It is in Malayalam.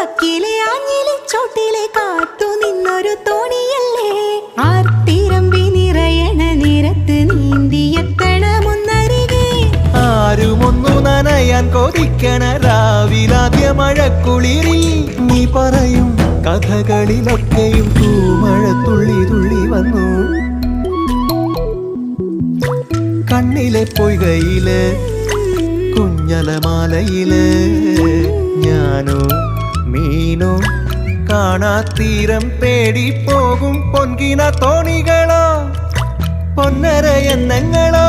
വക്കിലെ ആഞ്ഞിലി ചോട്ടിലെ കാത്തു നിന്നൊരു തോണിയല്ലേ ആർത്തിരമ്പി നിറയണ നിരത്ത് നീന്തിയെത്തണമൊന്നരികെ ആരുമൊന്നു നനയാൻ കൊതിക്കണ രാവിലാദ്യ മഴക്കുളിരിൽ നീ പറയും കഥകളിലൊക്കെയും തൂമഴ തുള്ളി തുള്ളി വന്നു കണ്ണിലെ പൊയ്കയില് കുഞ്ഞലമാലയില് ഞാനോ മീനോ കാണാത്തീരം തേടി പോകും പൊൻകിന തോണികളോ പൊന്നര എന്നെങ്ങളോ